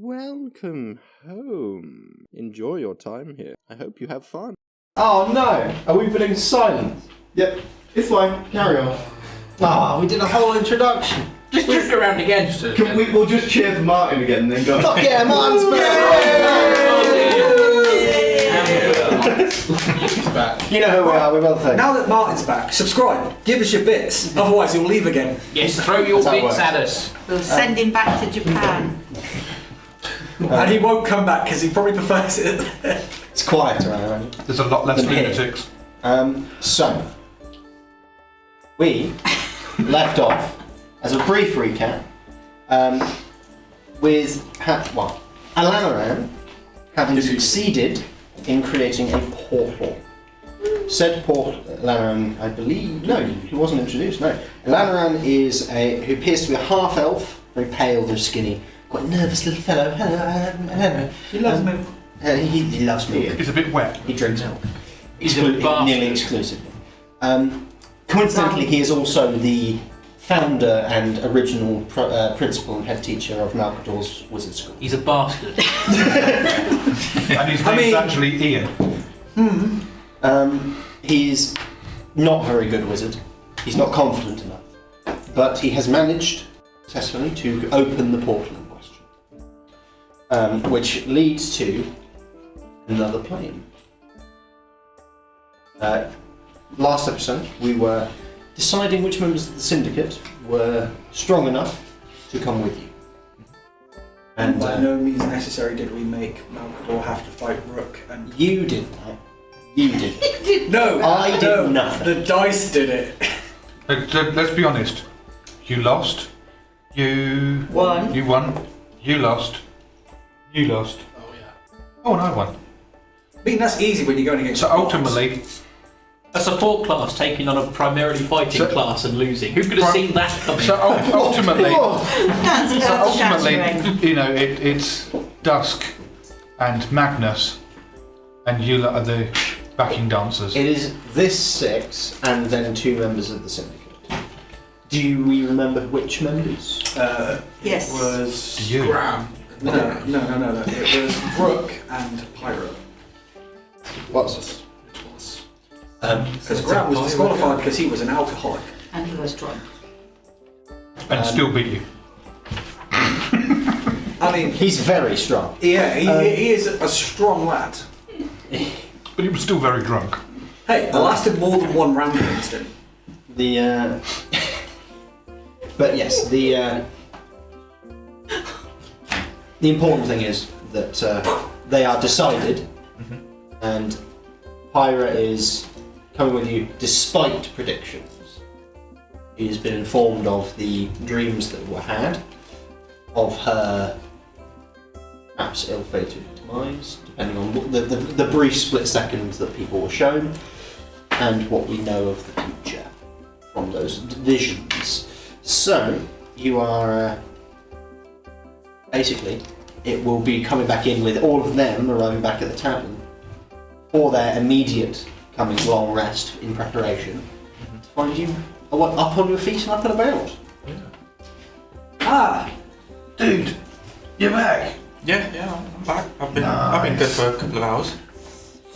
Welcome home. Enjoy your time here. I hope you have fun. Oh no! Are we being silent? Yep, it's fine. Carry on. Ah, we did a whole introduction. Just drift around again. We'll just cheer for Martin again and then go. Fuck yeah, Martin's back! You know who we are, we're both there. Now that Martin's back, subscribe, give us your bits, otherwise you'll leave again. Yes, throw your bits at us. We'll send him back to Japan. And he won't come back because he probably prefers it. It's quieter, I imagine. There's a lot less lunatics. So, we left off, as a brief recap, with Alanaran having succeeded in creating a portal. Said portal, Alanaran, I believe, no, he wasn't introduced, no. Alanaran is who appears to be a half-elf, very pale, very skinny, quite nervous little fellow. Hello. He loves me. He loves me. He's a bit wet. He drinks milk. He's a bastard. Nearly exclusively. Coincidentally, he is also the founder and original principal and head teacher of Malcador's Wizard School. He's a bastard. And his name's actually Ian. He's not a very good wizard. He's not confident enough. But he has managed successfully to open the portal in question. Which leads to another plane. Last episode, we were deciding which members of the syndicate were strong enough to come with you. And by no means necessary did we make Malcador have to fight Rook and... You did that. You did. No! I did nothing. The dice did it. Let's be honest. You lost. You Won. You won. You lost. You lost. Oh yeah. Oh, and I won. I mean, that's easy when you're going against... So ultimately... A support class taking on a primarily fighting class and losing. Who could have seen that coming? So ultimately... That's you know, it's Dusk and Magnus, and you lot are the backing dancers. It is this 6 and then 2 members of the syndicate. Do we remember which members? Yes. It was... Do you? Graham. No. It was Rook and Pyro. What's Because Graham was disqualified because he was an alcoholic. And he was drunk. And still beat you. I mean... He's very strong. Yeah, he is a strong lad. But he was still very drunk. Hey, I lasted more than one round against him. But yes, the important thing is that they are decided, and Pyra is coming with you despite predictions. He has been informed of the dreams that were had, of her perhaps ill-fated demise, depending on the brief split second that people were shown, and what we know of the future from those visions. So, you are... basically, it will be coming back in with all of them arriving back at the tavern for their immediate coming long rest in preparation to find you up on your feet and up and about. Yeah. Ah! Dude, you're back. Yeah, I'm back. I've been good for a couple of hours.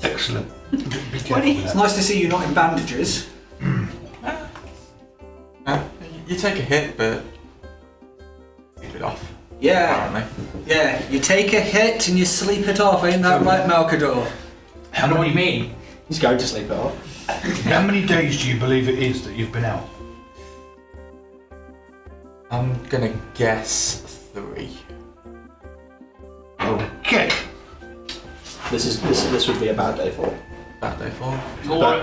Excellent. Be careful with It's that. nice to see you not in bandages. You take a hit, but sleep it off. Yeah. Apparently. Yeah, you take a hit and you sleep it off, ain't that right, Malcador? I know what you mean. He's going to sleep it off. How many days do you believe it is that you've been out? I'm gonna guess 3. Okay. This would be a bad day for him. Bad day for.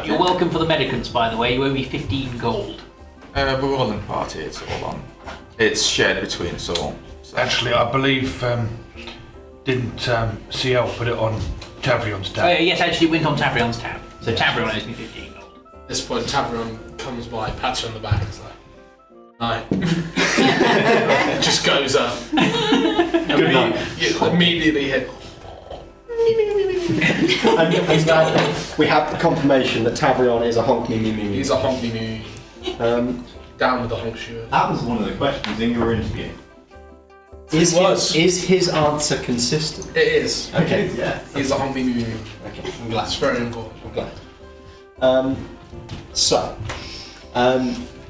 You're welcome for the medicants, by the way. You owe me 15 gold. We're all in the party. It's all on. It's shared between us all. So. Actually, I believe didn't CL put it on Tavrion's tab? Yes, actually, it went on Tavrion's tab. So Tavrion owes me 15 gold. At this point, Tavrion comes by, pats her on the back, and is like, "Hi." Just goes up. Good night. Immediately hit. And we have the confirmation that Tavrion is a honk me me me. He's a honky me. Um, Down with the honk shoe. That was one of the questions in your interview. Is his answer consistent? It is. Okay, yeah. He's a humpy moo. Okay, I'm glad. That's very important. I'm glad.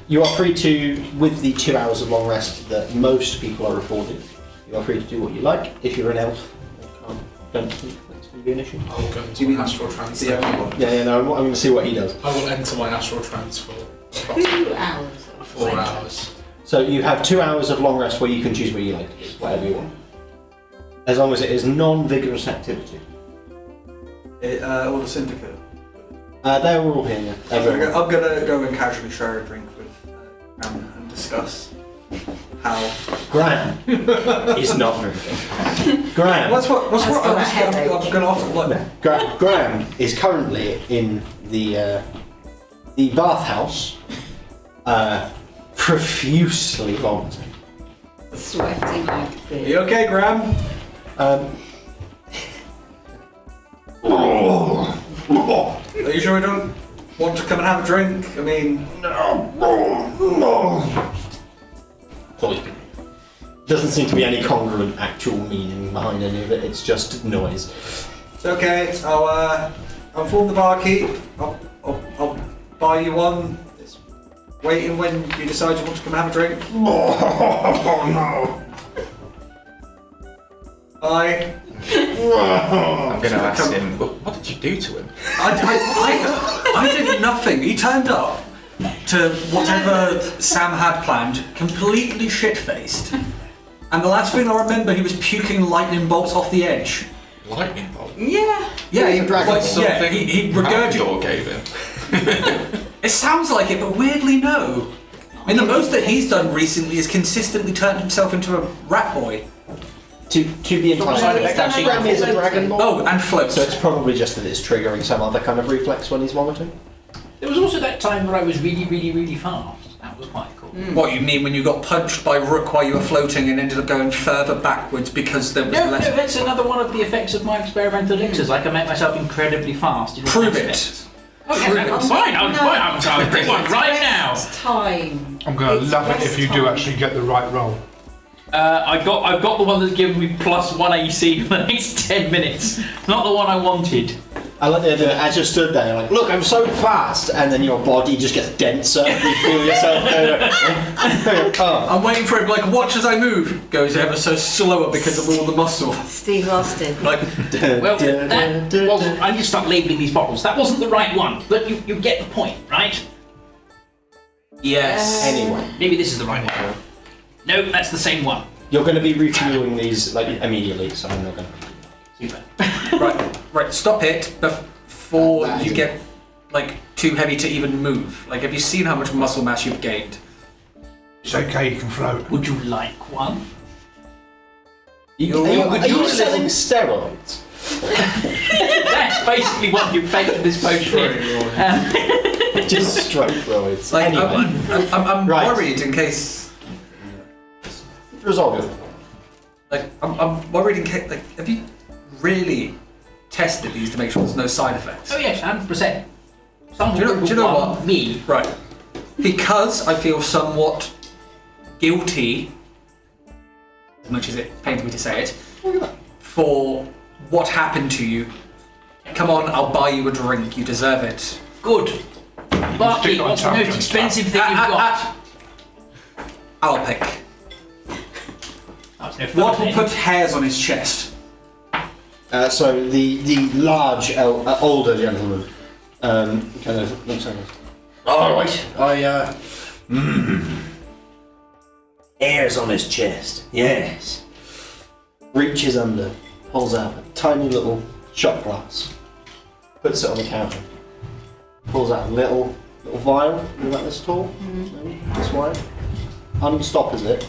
You are free to, with the 2 hours of long rest that most people are afforded, you are free to do what you like. If you're an elf, don't think that's going to be an issue. I will go into my astral trance. No, I'm going to see what he does. I will enter my astral trance for 2 hours. 4 hours. So you have 2 hours of long rest where you can choose what you like to do, whatever you want. As long as it is non-vigorous activity. All the syndicate. They're all here, yeah. Everyone. I'm gonna go and casually share a drink with and discuss how. Graham is not drinking. Graham. What's what? got a headache. I'm gonna offer. Like, Graham is currently in the bathhouse, profusely vomiting. Sweating like a Are pig. you okay, Graham? Are you sure we don't want to come and have a drink? I mean, Doesn't seem to be any congruent actual meaning behind any of it. It's just noise. it's okay. I'll inform the barkeep. I'll buy you one. It's waiting when you decide you want to come and have a drink. Oh no! Bye. I'm going to ask him, what did you do to him? I did nothing. He turned up to whatever Sam had planned, completely shit-faced. And the last thing I remember, he was puking lightning bolts off the edge. Lightning bolt? Yeah, he Something he Half-Dwarves gave him. It sounds like it, but weirdly no. I mean, the most that he's done recently is consistently turned himself into a rat boy. To be entirely honest, Graham is a dragon lord. Oh, and float. So it's probably just that it's triggering some other kind of reflex when he's vomiting. There was also that time where I was really, really, really fast. That was quite cool. What, you mean when you got punched by Rook while you were floating and ended up going further backwards because there was No, less... that's another one of the effects of my experimental elixirs. I can make myself incredibly fast. In all Prove aspects. it. Oh, yes, I'm fine. I'll bring one right now. It's time. I'm going to It's love it rest if you do time. actually get the right roll. I've got the one that's given me +1 AC for the next 10 minutes. Not the one I wanted. I like the idea as you stood there, like, look, I'm so fast, and then your body just gets denser. You feel yourself oh. I'm waiting for him, like, watch as I move. Goes ever so slower because of all the muscle. Steve lost it. Like, Well, that wasn't. I need to start labelling these bottles. That wasn't the right one, but you get the point, right? yes. Anyway, Maybe this is the right one. No, that's the same one. you're going to be refueling these like immediately, so I'm not going to. Super. Right, stop it before That you is get, like, too heavy to even move. Like, have you seen how much muscle mass you've gained? It's okay, you can float. Would you like one? Are you selling steroids? That's basically what you faked in this potion. Just straight steroids. Like, Anyway, I'm Right. worried in case... resolve it. Like, I'm worried in case... Like, have you really tested these to make sure there's no side effects? Oh yes, 100%. Someone Do you know one, what? Me. Right. Because I feel somewhat guilty, as much as it pains me to say it, for what happened to you. Come on, I'll buy you a drink. You deserve it. Good. Barkeep, Stick on what's the most champion expensive thing you've got? I'll pick. That's no What fun, will put hairs on his chest? So the large older gentleman kind of looks like this. All right, hairs on his chest. Yes. Reaches under, pulls out a tiny little shot glass, puts it on the counter, pulls out a little vial, about this tall, this wide, unstoppers it,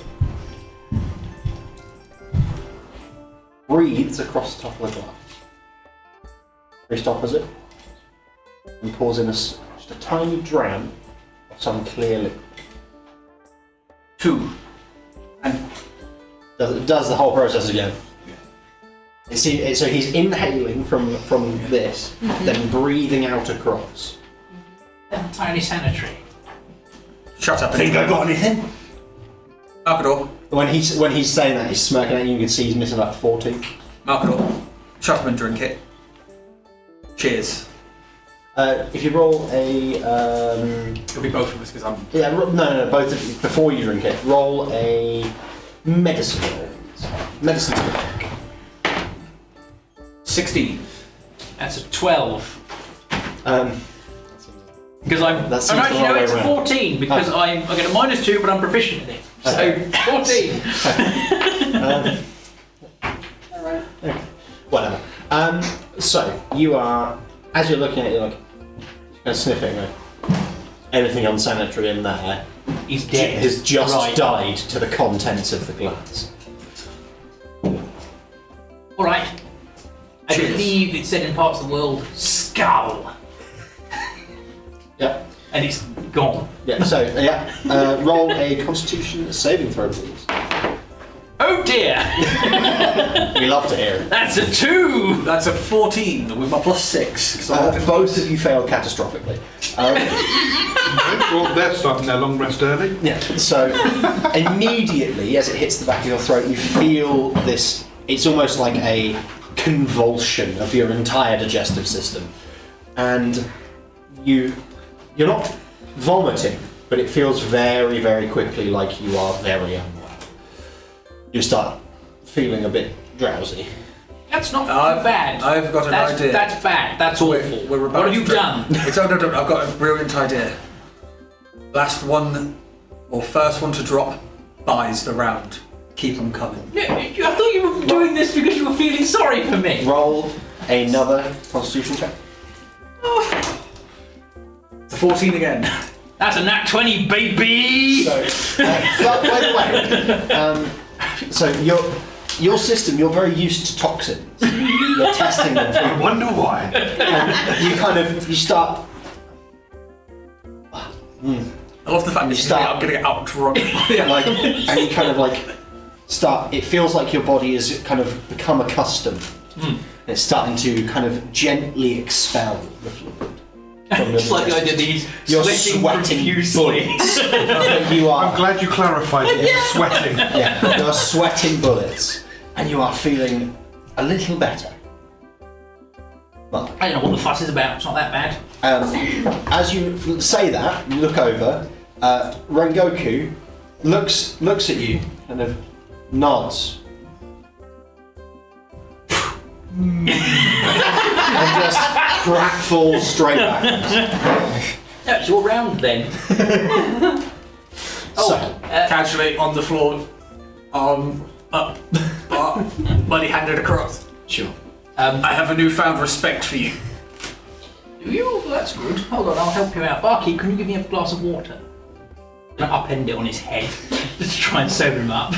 breathes across the top of the glass, restoppers it, and pours in just a tiny dram of some clear liquid. 2. And Does the whole process again. So he's inhaling from this, then breathing out across. Entirely sanitary. shut up. I got anything? Alcador, When he's saying that, he's smirking at you. You can see he's missing about 40. Mark it all. Shut up and drink it. Cheers. If you roll a It'll be both of us because I'm. yeah, no, both of you, before you drink it, roll a medicine roll. Medicine check. 16. That's a 12. Because I'm. That seems Oh, actually, the no, wrong it's way a around. 14 because I get a -2, but I'm proficient in it. So Okay. 14. Okay. Whatever. So you are, as you're looking at it, you're like kind of sniffing. Like, anything unsanitary in there He's dead. has just Right. died to the contents of the glass. All right. I Cheers. believe it's said in parts of the world, skull, Yep. and it's gone. Yeah. So roll a Constitution saving throw, please. Oh dear! We love to hear it. That's a 2. That's a 14 with my +6. So Both of you failed catastrophically. Well, they're starting their long rest early. Yeah. So immediately, as it hits the back of your throat, you feel this. It's almost like a convulsion of your entire digestive system, and you're not vomiting, but it feels very, very quickly like you are very unwell. You start feeling a bit drowsy. That's not bad. I've got an idea. That's bad. That's awful. We're about What have you to- done? No, I've got a brilliant idea. Last one, or first one to drop, buys the round. Keep them coming. Yeah, I thought you were doing this because you were feeling sorry for me. Roll another Constitution check. It's a 14 again. That's a nat 20, baby. So, by the way, so your system, you're very used to toxins. You're testing them. I wonder why. And you start. I love the fact that you start- I'm going to get out drunk. Like, and you kind of like start. It feels like your body has kind of become accustomed. And it's starting to kind of gently expel the fluid. From It's like I did these You're sweating sweating profusely. You I'm are. glad you clarified it. You're sweating. Yeah, you are sweating bullets, and you are feeling a little better. Mark. I don't know what the fuss is about. It's not that bad. As you say that, you look over. Rengoku looks at you, kind of nods, and just falls straight back. That's your round then. Casually on the floor, up, money handed across. Sure. I have a newfound respect for you. Do you? Well, that's good. Hold on, I'll help you out. Barkeep, can you give me a glass of water? I'm gonna upend it on his head. Just to try and sober him up.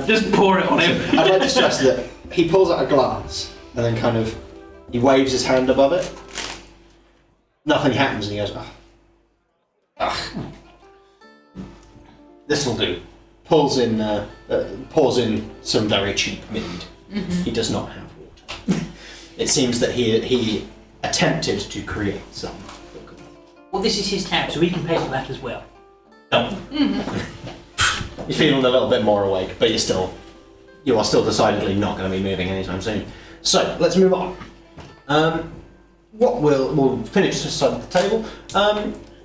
Just pour it on him. I'd like to stress that he pulls out a glass and then he waves his hand above it. Nothing happens, and he goes, this will do. Pours in some very cheap mead. He does not have water. It seems that he attempted to create some. Well, this is his tab, so he can pay for that as well. Don't. You're feeling a little bit more awake, but you are still decidedly not going to be moving anytime soon. So let's move on. We'll finish this side of the table.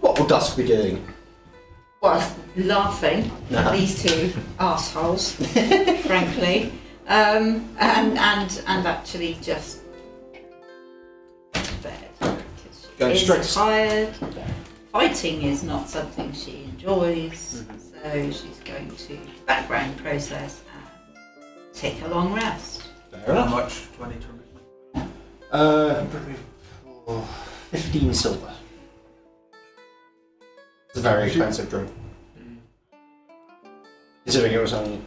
What will Dusk be doing? Well, laughing at these two assholes, frankly, and actually just bed. Going She's straight. tired. Fighting is not something she enjoys, so she's going to background process and take a long rest. Fair How enough. much do I need to remove? 15 silver. It's a very expensive drink. Considering it was only.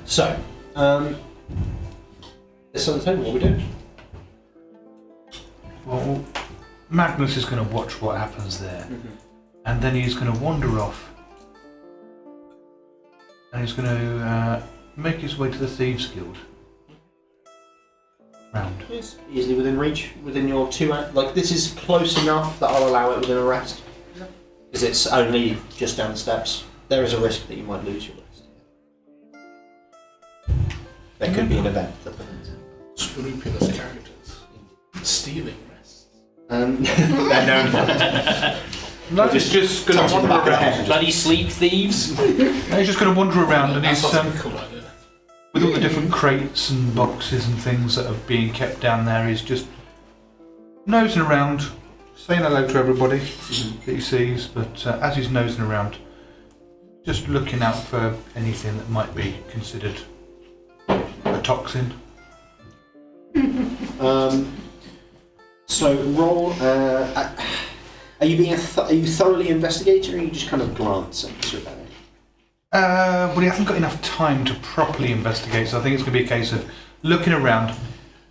So, this on the table, what are we doing? Well, Magnus is going to watch what happens there, and then he's going to wander off, and he's going to make his way to the Thieves Guild. Round. Yes. Easily within reach, within your this is close enough that I'll allow it within a rest. Because it's only just down the steps. there is a risk that you might lose your rest. There could be an event that prevents it. Scrupulous characters. Stealing rests. They're known for it. No, he's just going to touching the wander back of the around. head. Bloody sleep thieves. He's just going to wander around and That he's sounds like a cool idea. with all the different crates and boxes and things that are being kept down there. He's just nosing around, saying hello to everybody that he sees. But as he's nosing around, just looking out for anything that might be considered a toxin. So roll. Are you being are you thoroughly investigating, or are you just kind of glancing through that? Well, he hasn't got enough time to properly investigate, so I think it's going to be a case of looking around,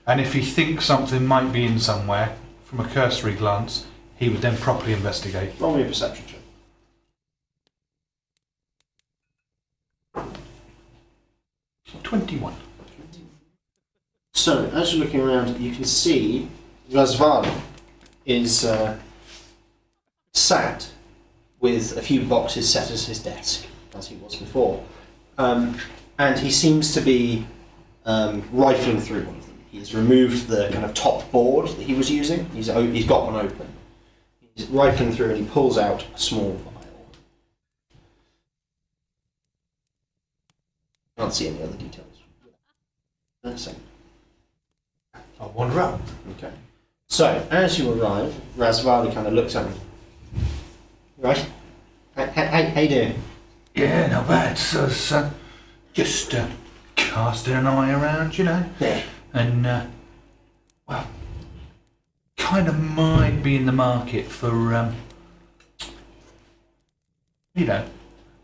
and if he thinks something might be in somewhere, from a cursory glance, he would then properly investigate. Roll me a perception check. 21. So, as you're looking around, you can see Razvali is sat with a few boxes set as his desk, as he was before. And he seems to be rifling through one of them. He's removed the kind of top board that he was using. He's got one open. He's rifling through and he pulls out a small vial. Can't see any other details. So, I'll wander up. okay. So, as you arrive, Razvali kind of looks at him. Right? How you doing? Yeah, not bad. So, just casting an eye around, you know. Yeah. And, well, kind of might be in the market for, you know,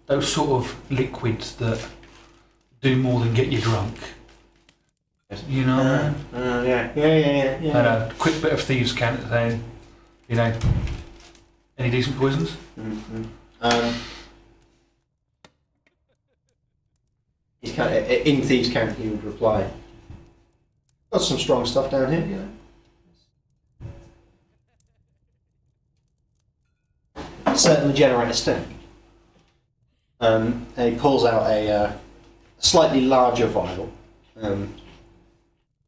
those sort of liquids that do more than get you drunk. You know what I mean? Yeah. And a quick bit of thieves' cant saying, you know, any decent poisons? Mm-hmm. He's kind of, in thieves' cant, he would reply, "Got some strong stuff down here, you know. Certainly generate a stink." And he pulls out a slightly larger vial,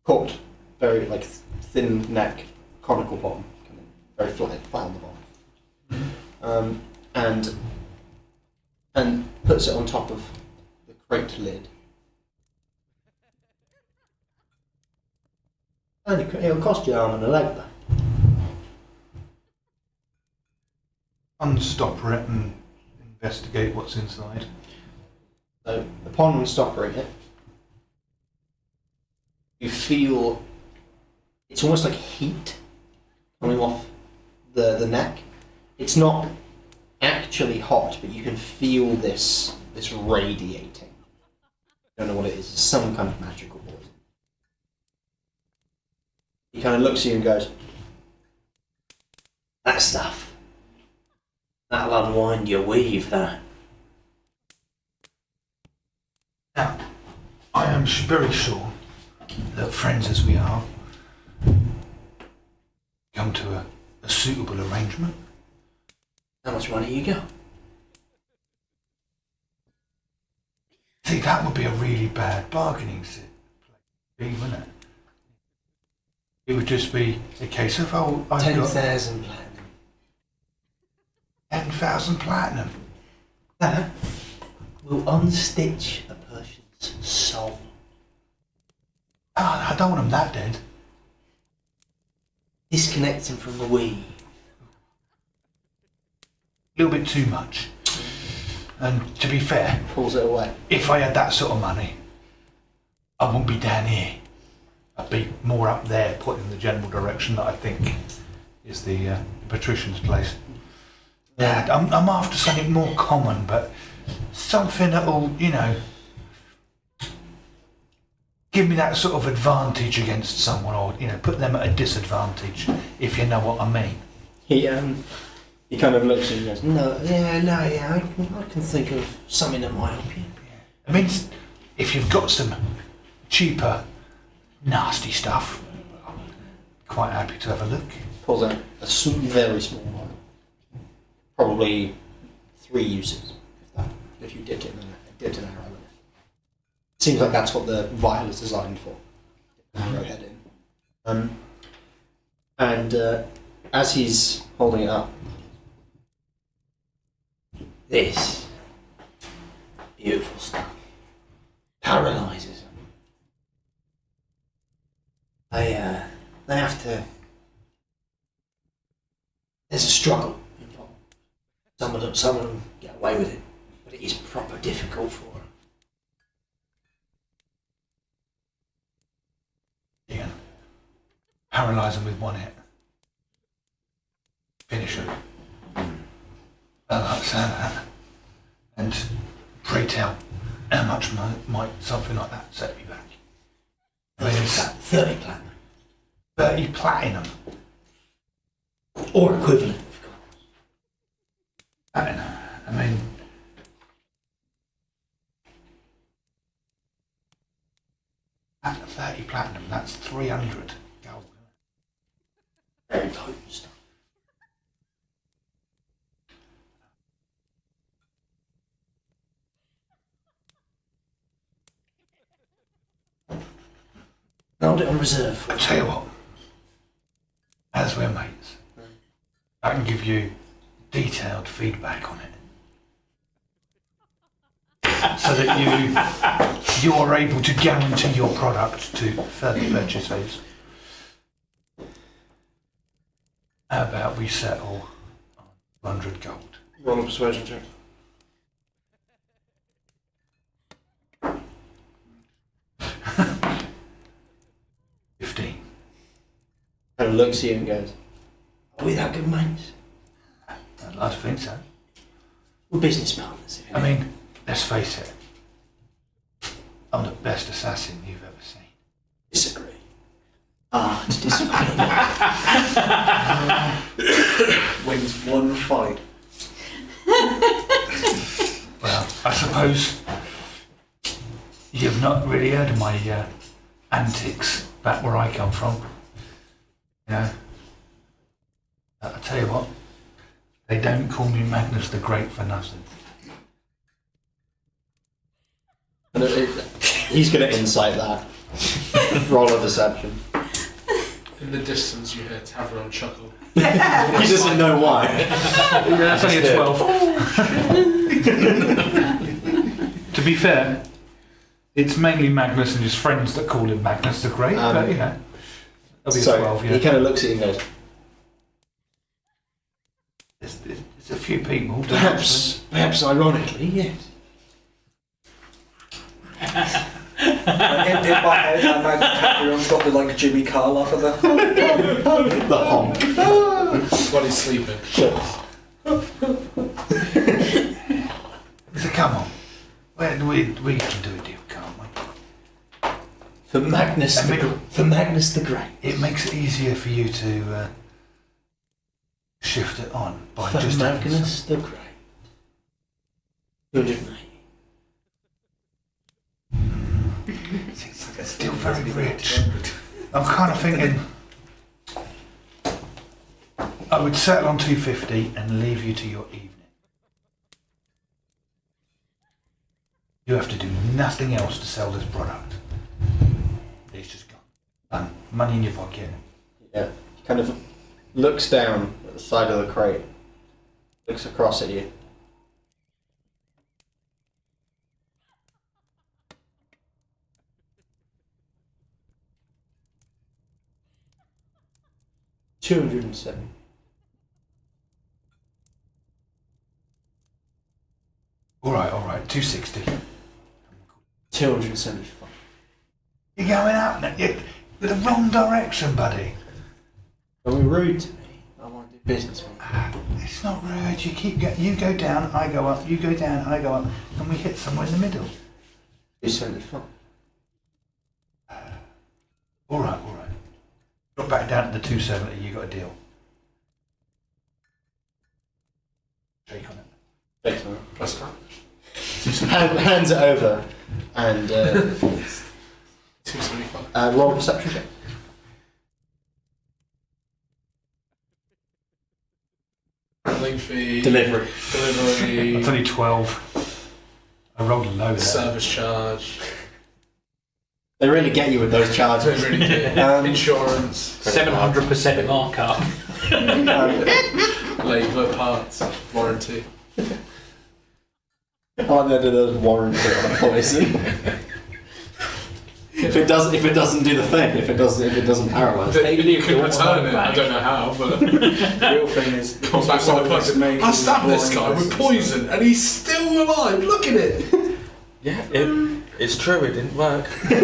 corked, very like thin neck, conical bottom, kind of very flat on the bottom, and puts it on top of the crate lid. And it'll cost you an arm and a leg, though. Unstopper it and investigate what's inside. So upon unstoppering it, you feel it's almost like heat coming off the neck. It's not actually hot, but you can feel this radiating. Don't know what it is. It's some kind of magical poison. He kind of looks at you and goes, "That stuff, that'll unwind your weave, that." Now, I am very sure that friends as we are, come to a suitable arrangement. How much money you got? See, that would be a really bad bargaining place, wouldn't it? It would just be a case of, oh, I've 10,000 platinum. got 10,000 platinum. That will unstitch a person's soul. Oh, I don't want him that dead. Disconnect him from the weave. A little bit too much. And to be fair, Pulls it away. if I had that sort of money, I wouldn't be down here. I'd be more up there, pointing in the general direction that I think is the patrician's place. Yeah, I'm after something more common, but something that'll, you know, give me that sort of advantage against someone, or, you know, put them at a disadvantage, if you know what I mean. He kind of looks at you and goes, "No, I can think of something that might help you." I mean, if you've got some cheaper, nasty stuff, I'm quite happy to have a look. Pulls out a very small vial. Probably 3 uses, if that. if you dipped it in an arrow in it. Seems like that's what the vial is designed for. Arrowhead in. And as he's holding it up, this beautiful stuff paralyzes them. They have to. There's a struggle involved. Some of them get away with it, but it is proper difficult for them. You can paralyse them with one hit. Finish them. I like the sound of that. And pray tell, how much might something like that set me back? I mean, it's 30 platinum. 30 platinum. Or equivalent, of course. Platinum. I mean, at 30 platinum, that's 300 gold. Very potent stuff. Hold it on reserve. I'll tell you what, as we're mates, I can give you detailed feedback on it. So that you are able to guarantee your product to further purchasers. How about we settle on 100 gold? Roll a persuasion check. Kind of looks at you and goes, "Are we that good mates?" I'd like to think so. We're business partners. If you I mean, let's face it. I'm the best assassin you've ever seen. Disagree. It's disagree. Wins one fight. Well, I suppose you've not really heard of my antics back where I come from. You know, I'll tell you what, they don't call me Magnus the Great for nothing. And he's going to insight that. Roll a deception. In the distance, you hear Tavron chuckle. He doesn't know why. That's only a 12. To be fair, it's mainly Magnus and his friends that call him Magnus the Great, but you know. That'll be a 12, yeah. He kind of looks at you and goes, There's a few people. perhaps ironically, yes. In my head, I imagine Tavron's got the like Jimmy Carr laugh at that. The honk. While he's sleeping. So come on. We can do a deal, can't we? For Magnus the Great. It makes it easier for you to shift it on by For just Magnus the Great. 290. It's still very rich. I'm kind of thinking I would settle on 250 and leave you to your evening. You have to do nothing else to sell this product. It's just gone. Done. Money in your pocket. Yeah. He kind of looks down at the side of the crate. Looks across at you. $207. All right, 260. 275. You're going out now. You're the wrong direction, buddy. Are we rude to me? I want to do business with you. It's not rude. You go down, I go up. You go down, I go up, and we hit somewhere in the middle. 275. All right. Drop back down to the 270. You got a deal. Shake on it. Thanks, man. Plus that. Hands it over and 275. roll a perception check. Handling fee. Delivery. That's only 12. I rolled a low there. Service charge. They really get you with those They charges. really do. Insurance. 700% markup. Labour parts. Warranty. I like the idea of those warranty on a poison. if it doesn't do the thing, if it doesn't paralyze. You can return it. I don't know how, but The real thing is, comes back with a poison poison. I stabbed this guy with poison, and he's still alive. Look at it. Yeah, it's true, it didn't work. Hang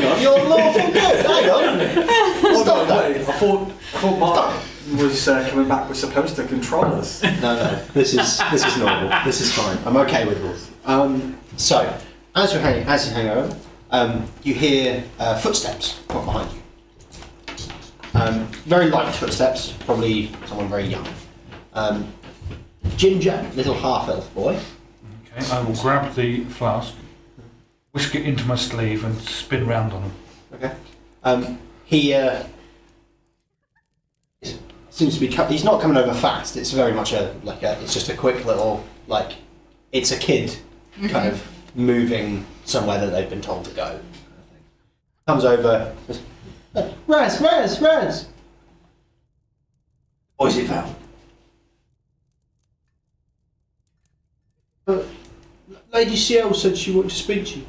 on, you're lawful good. Hang on. Stop that. Wait, I thought Mark was coming back was supposed to control us. No. This is normal. This is fine. I'm okay with this. So, as you hang over, you hear footsteps from behind you. Very light footsteps, probably someone very young. Ginger, little half-elf boy. Okay, I will grab the flask, whisk it into my sleeve, and spin round on him. Okay. He seems to be. He's not coming over fast. It's very much it's just a quick little it's a kid kind of moving somewhere that they've been told to go. Comes over. Raz. What is it, Val? Lady Ciel said she wanted to speak to you.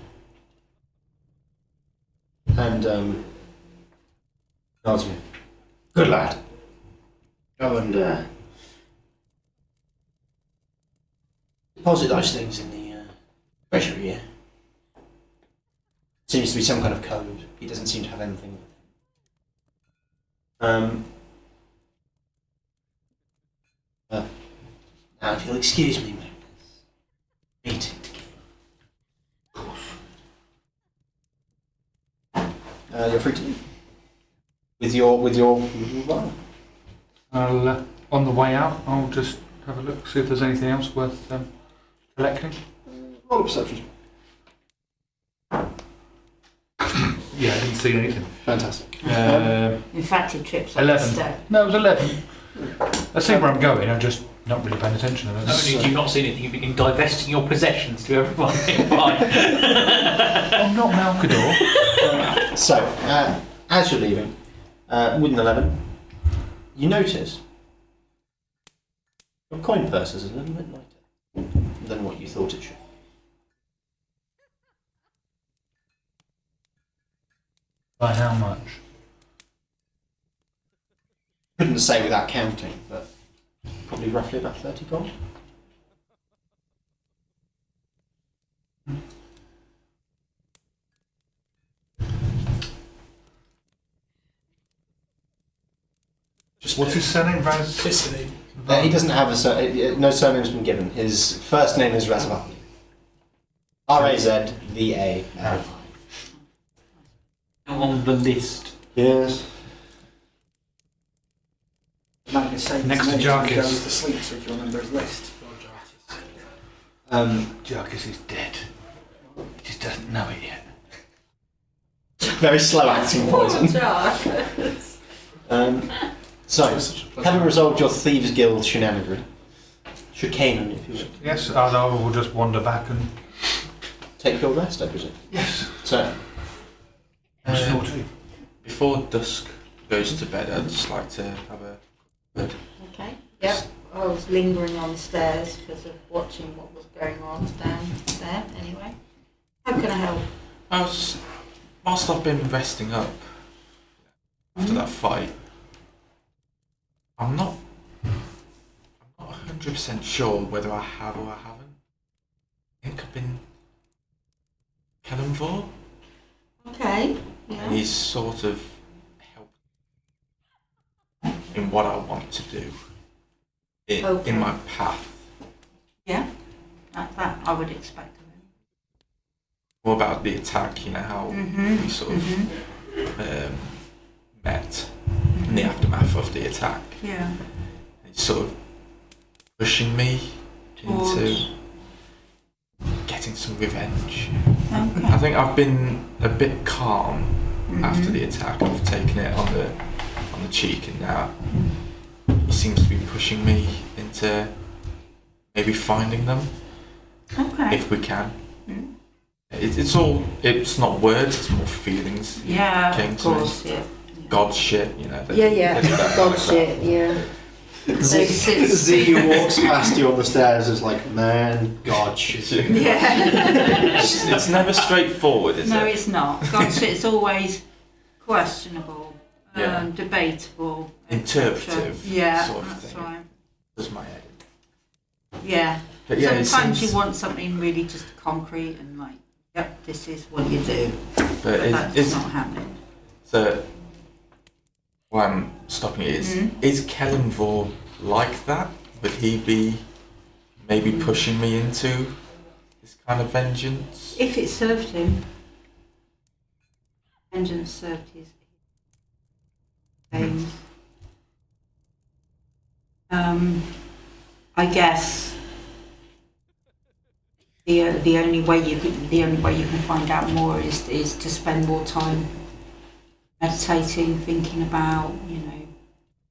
And nods me. Good lad. Go and deposit those things in the treasury here. Seems to be some kind of code. He doesn't seem to have anything with him. Now, if you'll excuse me, Magnus. Meeting to keep. You're free to leave. With your well. I'll, on the way out, I'll just have a look, see if there's anything else worth collecting. Roll a perception. Yeah, I didn't see anything. Fantastic. In fact, he trips on the 11. step. No, it was 11. I see where I'm going, I'm just not really paying attention. Not only do you not see anything, you've been divesting your possessions to everyone nearby. I'm not Malcador. So, as you're leaving, with an 11, you notice your coin purse is a little bit lighter than what you thought it should. By how much? Couldn't say without counting, but probably roughly about 30 gold. What's his surname? Raz? Pissing. He doesn't have no surname's been given. His first name is Razavali. R-A-Z-V-A. On the list. Yes. Magnus saying Next his to name Jarkis. when he goes to sleep, so if you remember his list. Jarkis is dead. He just doesn't know it yet. Very slow acting poison. So, having resolved your Thieves Guild shenanigan, chicanery, if you will, Yes, I will just wander back and... take your rest, I presume. Yes. So, Before Dusk goes to bed, I'd just like to have a word. Okay. Yep. I was lingering on the stairs because of watching what was going on down there. Anyway, how can I help? Whilst I've been resting up after that fight, I'm not 100% sure whether I have or I haven't. I think I've been canon for. Okay. And Yeah. he's sort of helped in what I want to do Okay. in my path. Yeah. That I would expect of him. More about the attack, you know, how we sort of met in the aftermath of the attack. Yeah. It's sort of pushing me into getting some revenge. Okay. I think I've been a bit calm after the attack. I've taken it on the cheek, and now he seems to be pushing me into maybe finding them Okay. if we can. Mm. It's not words, it's more feelings. Yeah, came of to me. course, yeah. God shit, you know. Yeah. they don't God like shit, yeah. Z walks past you on the stairs is like, man, God shit. Yeah. It's never straightforward, is No, it? it's not. God shit, it's always questionable, Yeah. debatable, Interpretive etc. Yeah, sort of that's thing. right. Does my head. Yeah. But yeah, Sometimes you want something really just concrete and like, yep, this is what you do. But that's it's not happening. so. Why I'm stopping it is Kellenvor like that? Would he be maybe pushing me into this kind of vengeance? If it served him, vengeance served his aims. I guess the only way you can find out more is to spend more time meditating, thinking about,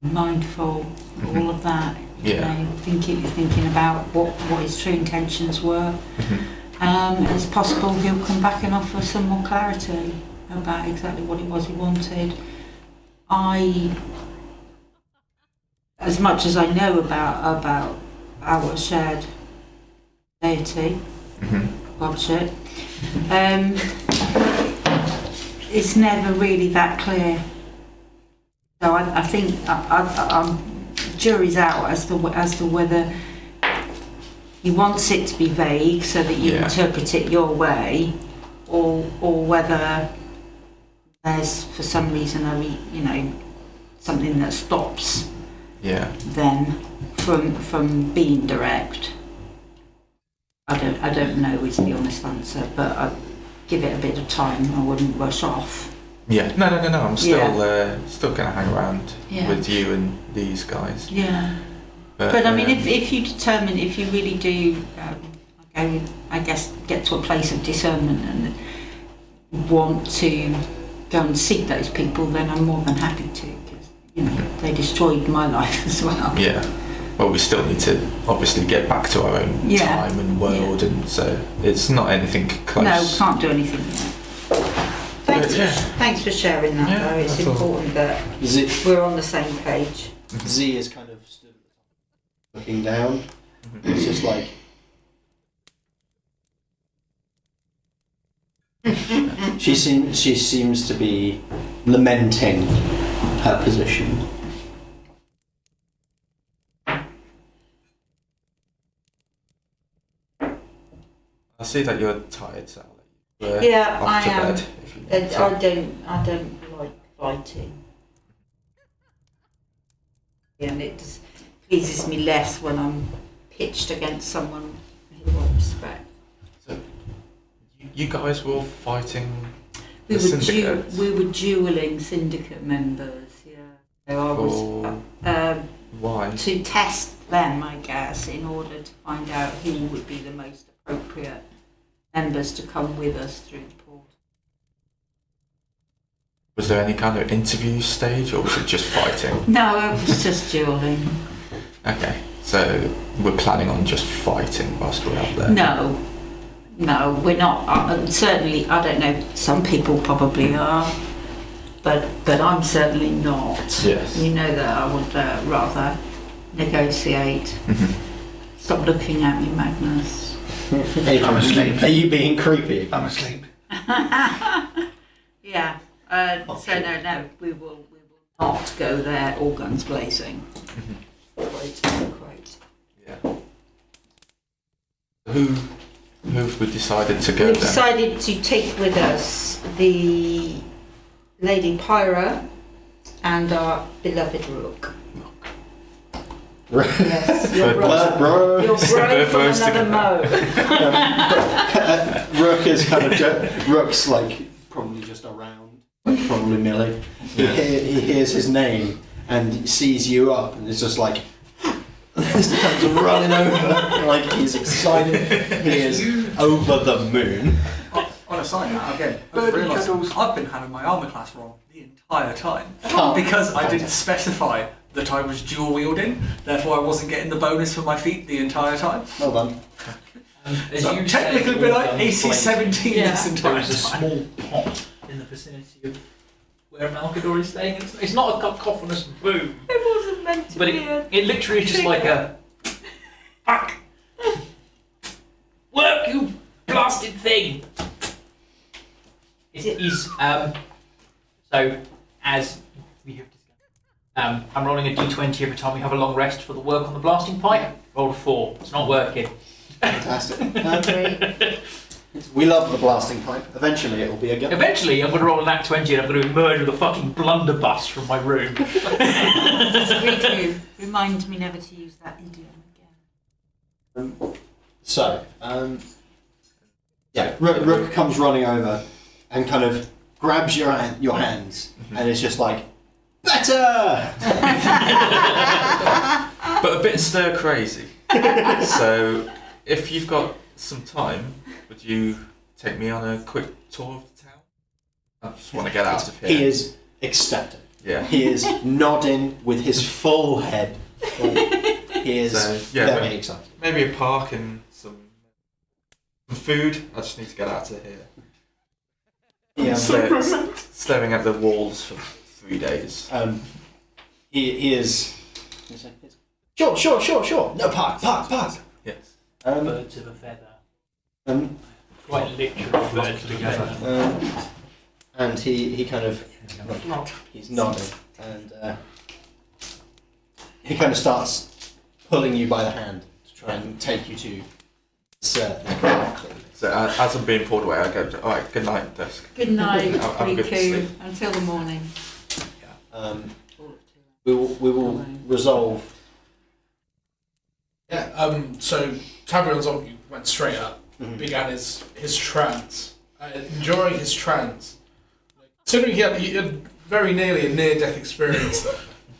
mindful, all of that. Yeah. Thinking about what his true intentions were. It's possible he'll come back and offer some more clarity about exactly what it was he wanted. As much as I know about our shared deity, God shit, it's never really that clear. So I think jury's out as to whether he wants it to be vague so that you interpret it your way, or whether there's for some reason something that stops them from being direct. I don't know is the honest answer, but I'd give it a bit of time. I wouldn't rush off. Yeah, no. I'm still going to hang around with you and these guys. Yeah. But I mean, if you determine, if you really do, I guess, get to a place of discernment and want to go and seek those people, then I'm more than happy to, because they destroyed my life as well. Yeah. Well, we still need to obviously get back to our own time and world, and so it's not anything close. No, can't do anything yet. Thanks for sharing that, though. It's important that we're on the same page. Z is kind of stood looking down. It's just like... she seems to be lamenting her position. I see that you're tired, Sally. Yeah, off I to am. bed if you need to. I don't like fighting. And it just pleases me less when I'm pitched against someone who I respect. So, you guys were all fighting We the syndicate? We were dueling syndicate members, yeah. So I was why? to test them, I guess, in order to find out who would be the most appropriate members to come with us through the portal. Was there any kind of interview stage, or was it just fighting? No, it was just dueling. Okay, so we're planning on just fighting whilst we're out there? No, we're not. Certainly, I don't know, some people probably are, but I'm certainly not. Yes. You know that I would rather negotiate. Stop looking at me, Magnus. I'm asleep. Are you being creepy? I'm asleep. Yeah. So no, we will not go there all guns blazing. Quite. Yeah. Who have we decided to go We've then? decided to take with us the Lady Pyra and our beloved Rook. Yes, your bro. Your bro from another mode. Rook is kind of Rook's like probably just around, like probably Millie. He hears his name and sees you up, and it's just like starts running over, like he's excited. He is over the moon. On a side note, again, I've realised I've been having my armour class wrong the entire time. Oh. Because I didn't specify that I was dual wielding, therefore I wasn't getting the bonus for my feet the entire time. Well done. As So you I've technically say, been like walk AC down 17 Yeah. this There entire is a time. small pot in the vicinity of where Malkador is staying. It's not a cacophonous boom, It wasn't meant to but be it literally is just like a fuck. Work, you blasted thing. He's so as we have discussed, I'm rolling a d20 every time we have a long rest for the work on the blasting pipe. Roll a 4. It's not working. Fantastic. We love the blasting pipe. Eventually it will be a go. Eventually, I'm going to roll a nat 20 and I'm going to emerge with a fucking blunderbuss from my room. Rhi-koo, remind me never to use that idiom again. Rook comes running over and kind of grabs your hands and is just like, better! But a bit stir crazy. So, if you've got some time, would you take me on a quick tour of the town? I just want to get out of here. He is ecstatic. Yeah. He is nodding with his full head. He is very excited. Maybe a park and some food. I just need to get out of here. Yeah. Staring at the walls for 3 days. He is. Sure. No, park. Yes. Birds of a feather. Quite literally birds of a feather. And he kind of he's nodding and he kind of starts pulling you by the hand to try and take you to certain. So as I'm being pulled away, I go, all right, good night, Dusk. Good night, Have a good Rhi-koo, sleep. until the morning. We will resolve. Yeah, so Tavern's obviously went straight up, began his trance. During his trance, considering he had very nearly a near-death experience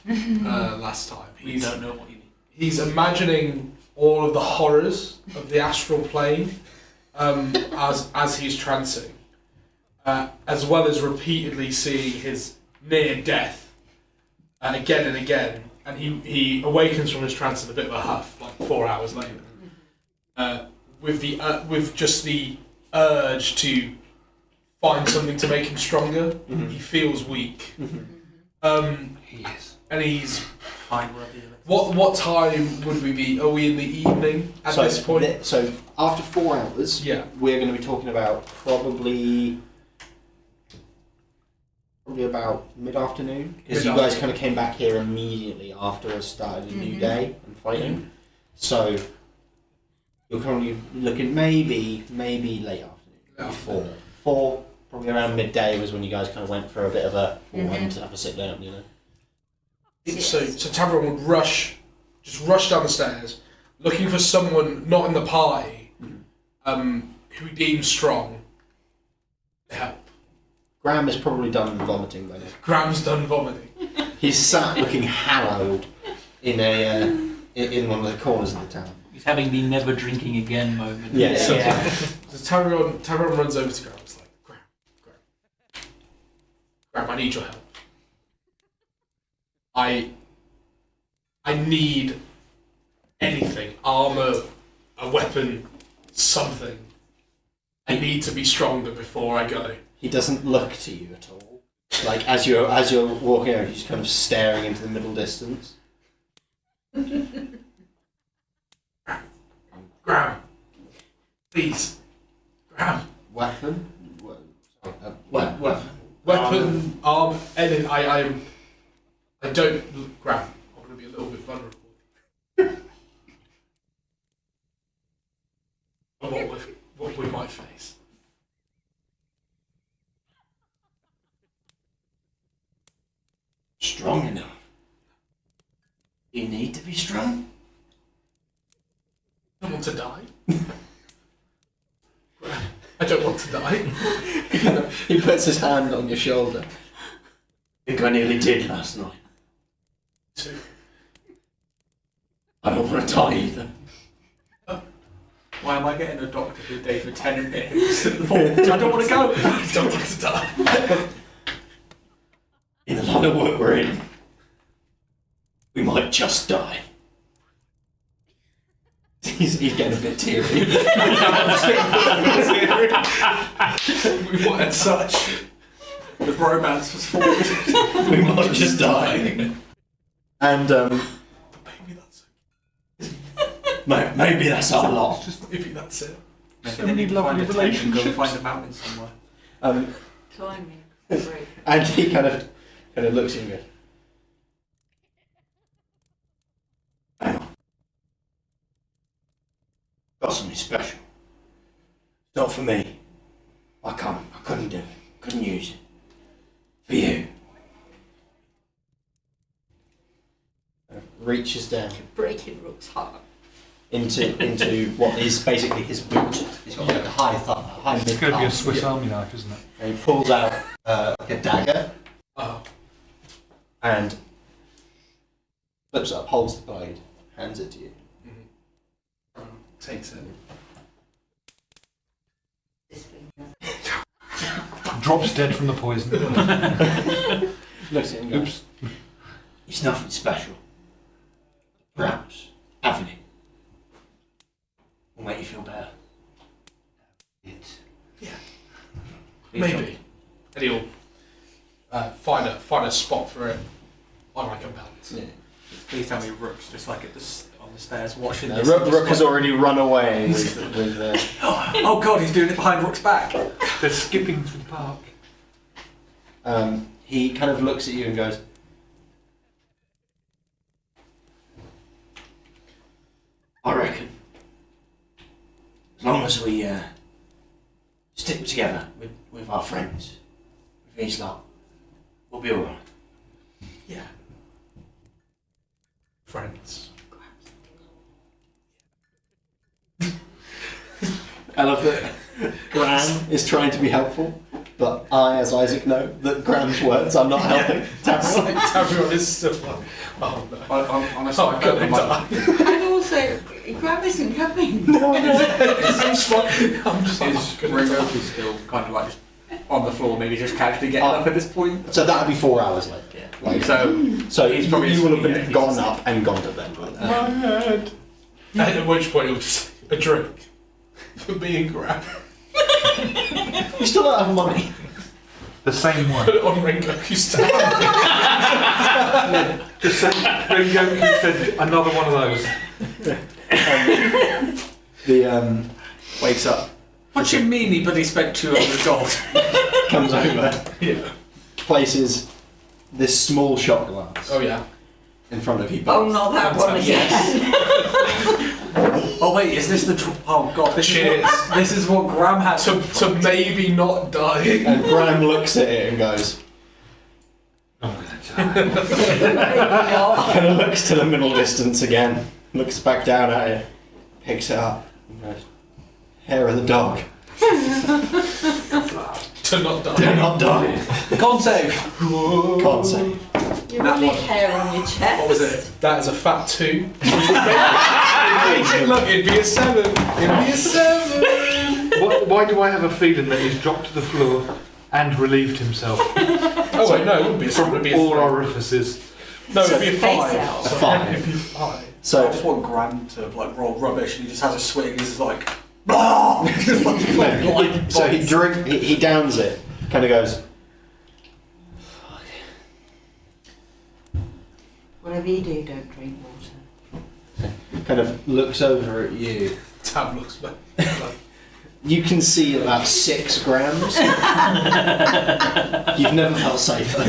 there last time, We don't know what you mean. he's imagining all of the horrors of the astral plane as he's trancing, as well as repeatedly seeing his near-death again and again. And he awakens from his trance in a bit of a huff, like 4 hours later, with just the urge to find something to make him stronger. He feels weak, and he's. What time would we be? Are we in the evening at this point? So after 4 hours, we're going to be talking about probably about mid-afternoon, because you guys kind of came back here immediately after us started a new day and fighting. So you're currently looking maybe late afternoon. Four, probably around midday was when you guys kind of went for a bit of a to have a sit down, you know. So Tavern would rush down the stairs, looking for someone not in the party, who he deems strong to help. Graham is probably done vomiting by now. Graham's done vomiting. He's sat looking hallowed in in one of the corners of the town. He's having the never drinking again moment. Yes. So Tavern runs over to Graham. It's like, Graham, I need your help. I need anything, armor, a weapon, something. I need to be stronger before I go. He doesn't look to you at all. Like as you're walking out, he's kind of staring into the middle distance. Graham, please, Graham. Weapon. Weapon, arm, anything. I don't, Graham. I'm going to be a little bit vulnerable. What we might face. Strong enough. You need to be strong. I don't want to die. I don't want to die. He puts his hand on your shoulder. I think I nearly did last night. Too. I don't want to die either. Why am I getting a doctor who David Tennant is? I don't want to go. I don't want to die. In the line of work we're in, We might just die. He's getting a bit teary. We weren't such. The bromance was formed. We might just die. And maybe that's our lot. Maybe that's it. Maybe So they many need to find lovely a tent and go relationships. find a mountain somewhere. Climbing. Great. And he kind of looks at you and goes, hang on. Got something special. It's not for me. I couldn't do it. Couldn't use it. For you. Reaches down Breaking Rook's heart. into what is basically his boot. He's got like a high mid It's going to be a calf. Swiss Army knife, isn't it? And he pulls out like a dagger and flips up, holds the blade, hands it to you. Takes it. Drops dead from the poison. Looks at him and goes, it's nothing special. Perhaps having it will make you feel better. Maybe. And he'll find a spot for it on like a belt. Yeah. Please tell me Rook's just like on the stairs watching No, this. Rook has already run away with Oh god, he's doing it behind Rook's back. They're skipping through the park. he kind of looks at you and goes, I reckon as long as we stick together with our friends, with these lot, we'll be alright. Yeah. Friends. I love that Graham is trying to be helpful, but I, as Isaac, know that Graham's words are not helping. Everyone is still like, oh no. On a Oh, side God, note, die. And also, Graham isn't coming. I'm just like, Ringo still kind of like just on the floor, maybe just casually getting up at this point. So that would be 4 hours later. Like, so he's probably you will have been yeah, gone up and gone to bed. and at which point he'll just a drink for being Graham. You still don't have money. The same one. Put it on Ringo's stand. The same. Rengoku said another one of those. Wakes up, What do you mean he bloody spent 200 gold? comes over, Yeah. places this small shot glass Oh yeah. in front of you. Oh, not that one again. Oh wait, is this the oh god, Cheers. This is what Graham had To maybe not die. And Graham looks at it and goes, kind of looks to the middle distance again, looks back down at it, picks it up, and goes, hair of the dog. To not die. Do not die. Con save. Can't say. You've got big hair on your chest. What was it? That is a fat 2. Look, it'd be a 7. It'd be a 7. Why do I have a feeling that he's dropped to the floor and relieved himself Oh wait, no, it wouldn't be a 7. from It'd be a all 3. orifices? No, it'd be a Face 5. out. A 5. It'd be 5. I So, just want Graham to like roll rubbish and he just has a swig. He's like, "Blah!" Just like so he downs it, kind of goes, Whatever you do, don't drink water. kind of looks over at you. Tab looks better. You can see about 6 grams. You've never felt safer.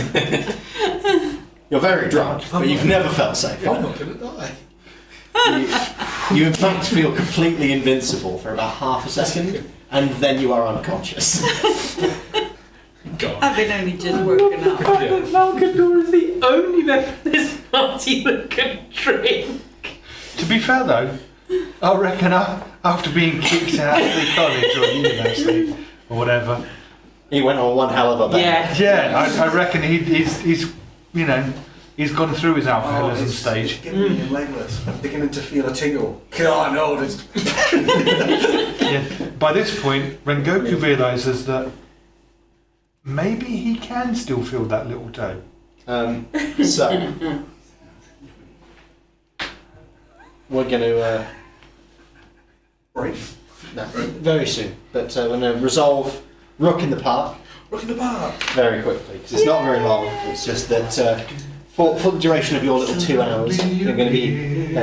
You're very drunk, but you've never felt safer. I'm not gonna die. You in fact feel completely invincible for about half a second, and then you are unconscious. God. Having only just woken up. Yeah. Malcador is the only member of this party that can drink. To be fair though, I reckon after being kicked out of the college or university or whatever, He went on one hell of a bend. I reckon he's you know he's gone through his alcoholism stage. Giving me legless. I'm beginning to feel a tingle. God, no, this. Yeah. By this point, Rengoku realizes that maybe he can still feel that little toe. So, we're going to... Break. no, very soon. But we're going to resolve Rook in the Park Look in the park. very quickly, because it's not very long. It's just that for the duration of your little 2 hours, you're going to be...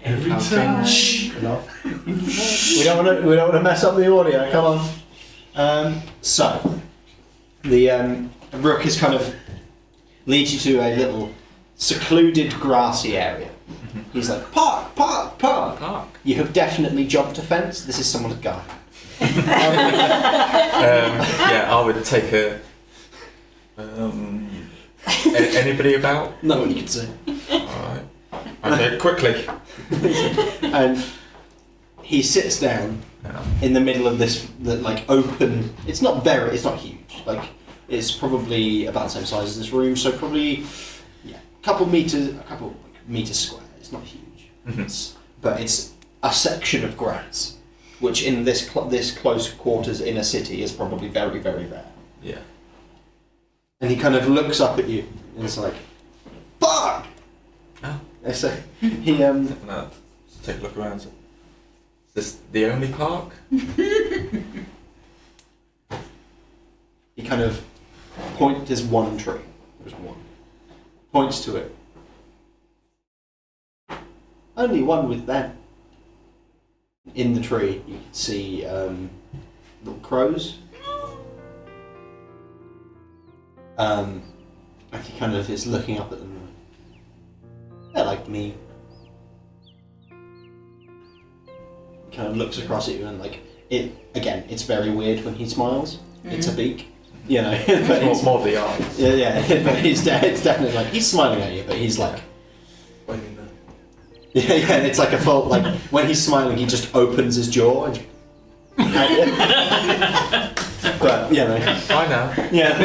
Every time. Shh, enough. We don't want to mess up the audio. Come on. So the Rook is kind of leads you to a little secluded grassy area. He's like, park. Park. You have definitely jumped a fence. This is someone's garden. Yeah, I would take a. Anybody about? No one you can see. Alright. Okay, quickly. And he sits down in the middle of this like open. It's not huge. Like it's probably about the same size as this room. So probably a couple meters square. It's not huge. But it's a section of grass, which in this close quarters in a city is probably very, very rare. Yeah. And he kind of looks up at you and is like, "Fuck!" Oh. And so he No, let's take a look around. Is this the only park? he kind of points. There's one tree. There's one. Points to it. Only one with them. In the tree, you can see little crows. And he kind of is looking up at them. They're like me. He kind of looks across at you and like it again. It's very weird when he smiles. It's a beak, you know. But It's more the eyes. yeah. But it's definitely like he's smiling at you, but he's like. Yeah, it's like a full, like, when he's smiling, he just opens his jaw and... But, you know... I know. Yeah,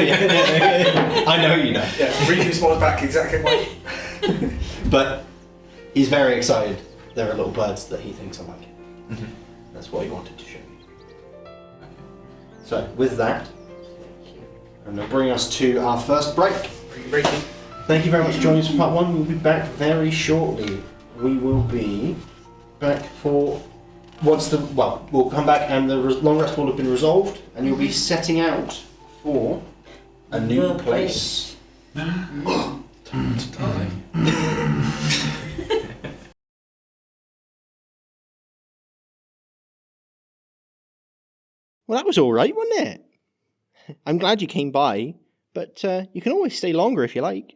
I know you know. Yeah, Rhi-koo smiles back exactly like. But he's very excited. There are little birds that he thinks are like it. That's what he wanted to show you. So, with that, I'm going to bring us to our first break. Thank you very much for joining us for part 1. We'll be back very shortly. We will be back for we'll come back and the long rest will have been resolved, and you'll be setting out for a new place. Time to die. Well, that was all right, wasn't it? I'm glad you came by, but you can always stay longer if you like.